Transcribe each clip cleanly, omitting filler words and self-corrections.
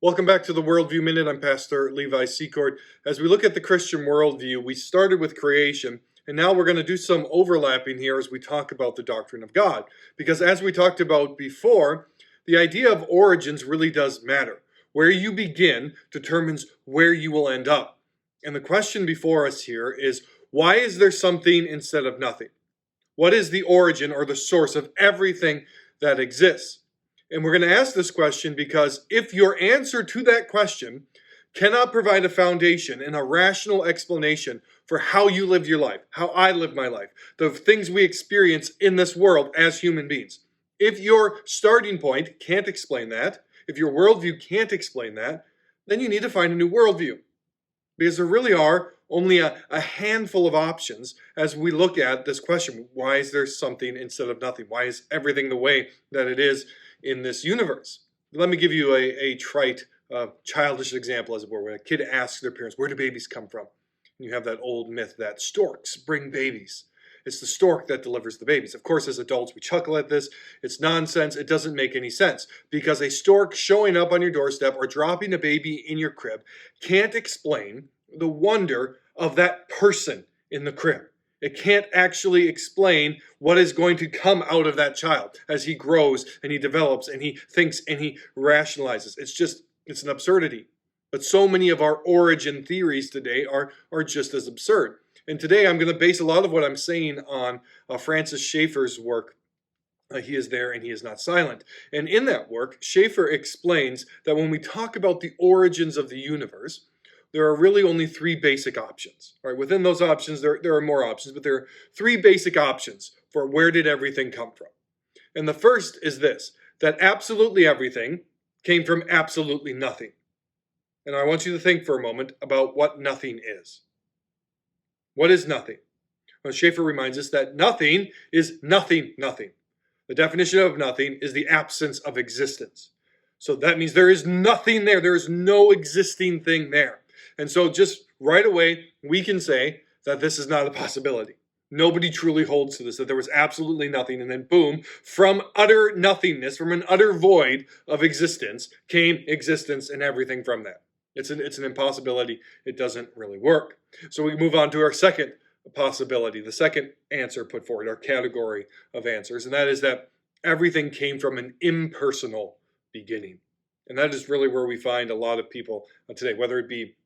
Welcome back to the Worldview Minute. I'm Pastor Levi Secord. As we look at the Christian worldview, we started with creation, and now we're going to do some overlapping here as we talk about the doctrine of God. Because as we talked about before, the idea of origins really does matter. Where you begin determines where you will end up. And the question before us here is, why is there something instead of nothing? What is the origin or the source of everything that exists? And we're going to ask this question because if your answer to that question cannot provide a foundation and a rational explanation for how you live your life, how I live my life, the things we experience in this world as human beings, if your starting point can't explain that, if your worldview can't explain that, then you need to find a new worldview. Because there really are only a handful of options as we look at this question. Why is there something instead of nothing? Why is everything the way that it is in this universe? Let me give you a trite, childish example, as it were, when a kid asks their parents, where do babies come from? And you have that old myth that storks bring babies. It's the stork that delivers the babies. Of course, as adults, we chuckle at this. It's nonsense. It doesn't make any sense because a stork showing up on your doorstep or dropping a baby in your crib can't explain the wonder of that person in the crib. It can't actually explain what is going to come out of that child as he grows and he develops and he thinks and he rationalizes. It's an absurdity. But so many of our origin theories today are just as absurd. And today I'm going to base a lot of what I'm saying on Francis Schaeffer's work. He is there and he is not silent. And in that work, Schaeffer explains that when we talk about the origins of the universe, there are really only three basic options. Right? Within those options, there are more options, but there are three basic options for where did everything come from. And the first is this, that absolutely everything came from absolutely nothing. And I want you to think for a moment about what nothing is. What is nothing? Well, Schaeffer reminds us that nothing is nothing. The definition of nothing is the absence of existence. So that means there is nothing there. There is no existing thing there. And so just right away, we can say that this is not a possibility. Nobody truly holds to this, that there was absolutely nothing. And then boom, from utter nothingness, from an utter void of existence, came existence and everything from that. It's an impossibility. It doesn't really work. So we move on to our second possibility, the second answer put forward, our category of answers, and that is that everything came from an impersonal beginning. And that is really where we find a lot of people today, whether it be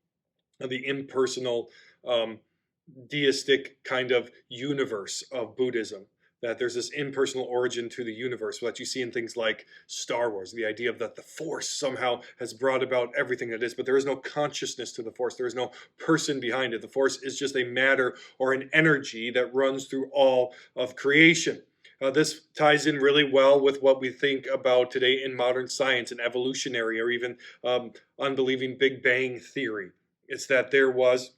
the impersonal, deistic kind of universe of Buddhism, that there's this impersonal origin to the universe that you see in things like Star Wars, the idea of that the Force somehow has brought about everything that is, but there is no consciousness to the Force. There is no person behind it. The Force is just a matter or an energy that runs through all of creation. This ties in really well with what we think about today in modern science and evolutionary or even unbelieving Big Bang theory. It's that there was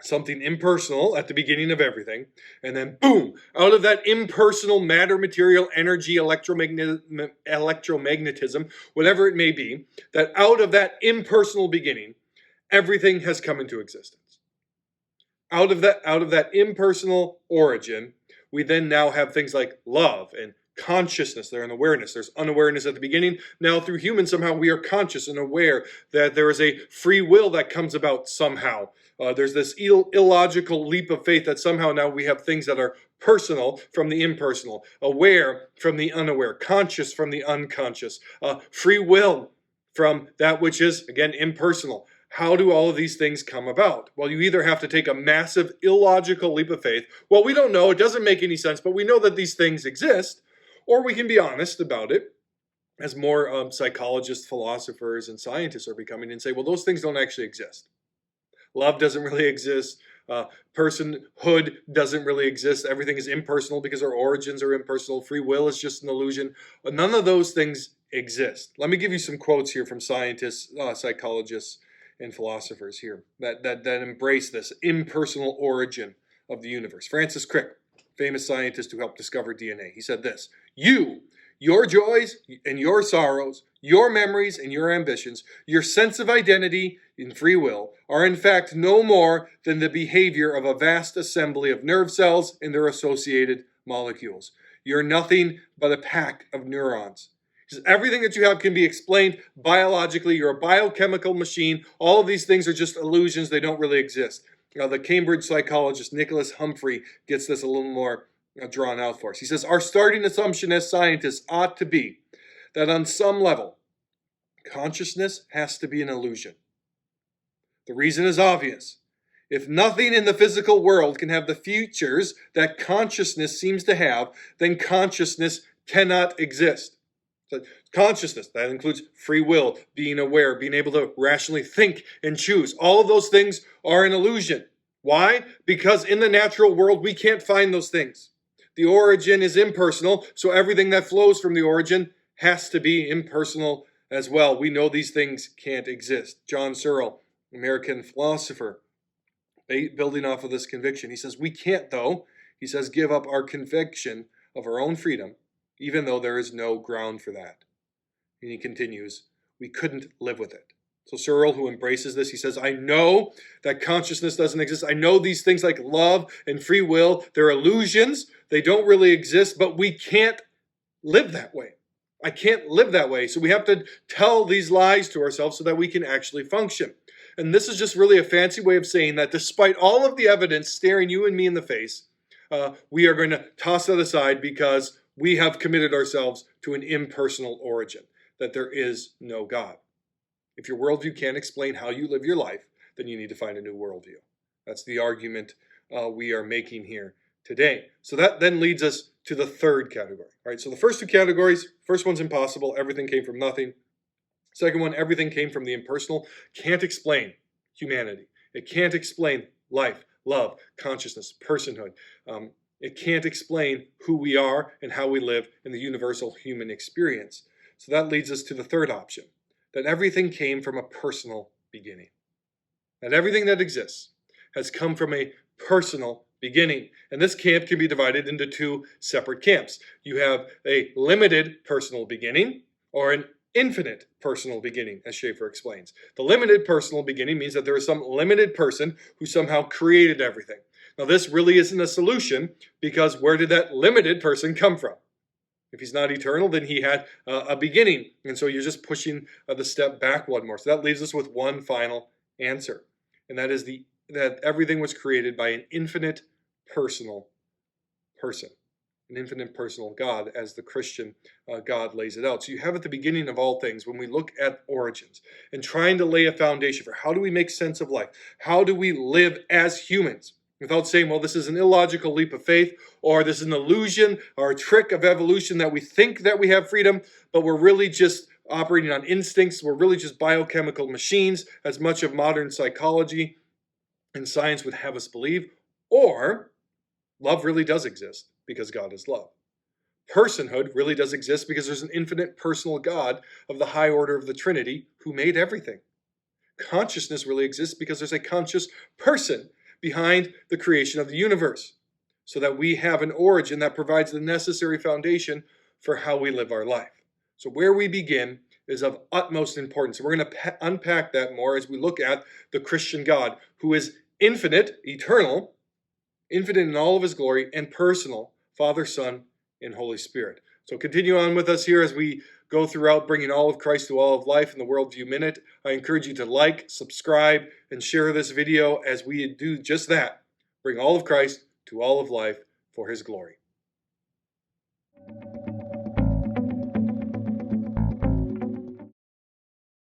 something impersonal at the beginning of everything, and then boom, out of that impersonal matter, material, energy, electromagnetism, whatever it may be, that out of that impersonal beginning, everything has come into existence. Out of that impersonal origin, we then now have things like love and consciousness there and awareness. There's unawareness at the beginning. Now through humans, somehow we are conscious and aware that there is a free will that comes about somehow. There's this illogical leap of faith that somehow now we have things that are personal from the impersonal, aware from the unaware, conscious from the unconscious, free will from that which is, again, impersonal. How do all of these things come about? Well, you either have to take a massive illogical leap of faith. Well, we don't know. It doesn't make any sense, but we know that these things exist. Or we can be honest about it, as more psychologists, philosophers, and scientists are becoming, and say, well, those things don't actually exist. Love doesn't really exist. Personhood doesn't really exist. Everything is impersonal because our origins are impersonal. Free will is just an illusion. But none of those things exist. Let me give you some quotes here from scientists, psychologists, and philosophers here that embrace this impersonal origin of the universe. Francis Crick, famous scientist who helped discover DNA, he said this: your joys and your sorrows, your memories and your ambitions, your sense of identity in free will are in fact no more than the behavior of a vast assembly of nerve cells and their associated molecules. You're nothing but a pack of neurons. Because everything that you have can be explained biologically. You're a biochemical machine. All of these things are just illusions. They don't really exist. The Cambridge psychologist Nicholas Humphrey gets this a little more drawn out for us. He says, our starting assumption as scientists ought to be that on some level, consciousness has to be an illusion. The reason is obvious. If nothing in the physical world can have the features that consciousness seems to have, then consciousness cannot exist. So consciousness, that includes free will, being aware, being able to rationally think and choose. All of those things are an illusion. Why? Because in the natural world, we can't find those things. The origin is impersonal, so everything that flows from the origin has to be impersonal as well. We know these things can't exist. John Searle, American philosopher, building off of this conviction, he says, we can't, though, he says, give up our conviction of our own freedom, even though there is no ground for that. And he continues, we couldn't live with it. So Searle, who embraces this, he says, I know that consciousness doesn't exist. I know these things like love and free will, they're illusions. They don't really exist, but we can't live that way. I can't live that way. So we have to tell these lies to ourselves so that we can actually function. And this is just really a fancy way of saying that despite all of the evidence staring you and me in the face, we are going to toss that aside because we have committed ourselves to an impersonal origin, that there is no God. If your worldview can't explain how you live your life, then you need to find a new worldview. That's the argument we are making here today. So that then leads us to the third category. All right, so the first two categories, first one's impossible, everything came from nothing. Second one, everything came from the impersonal, can't explain humanity. It can't explain life, love, consciousness, personhood. It can't explain who we are and how we live in the universal human experience. So that leads us to the third option, that everything came from a personal beginning. That everything that exists has come from a personal beginning. And this camp can be divided into two separate camps. You have a limited personal beginning or an infinite personal beginning, as Schaeffer explains. The limited personal beginning means that there is some limited person who somehow created everything. Now, this really isn't a solution because where did that limited person come from? If he's not eternal, then he had a beginning. And so you're just pushing the step back one more. So that leaves us with one final answer. And that is that everything was created by an infinite personal person. An infinite personal God, as the Christian God lays it out. So you have at the beginning of all things, when we look at origins and trying to lay a foundation for how do we make sense of life? How do we live as humans? Without saying, well, this is an illogical leap of faith, or this is an illusion or a trick of evolution that we think that we have freedom, but we're really just operating on instincts. We're really just biochemical machines, as much of modern psychology and science would have us believe. Or love really does exist because God is love. Personhood really does exist because there's an infinite personal God of the high order of the Trinity who made everything. Consciousness really exists because there's a conscious person behind the creation of the universe, so that we have an origin that provides the necessary foundation for how we live our life. So where we begin is of utmost importance. We're going to unpack that more as we look at the Christian God, who is infinite, eternal, infinite in all of his glory, and personal, Father, Son, and Holy Spirit. So continue on with us here as we go throughout bringing all of Christ to all of life in the Worldview Minute. I encourage you to like, subscribe, and share this video as we do just that. Bring all of Christ to all of life for his glory.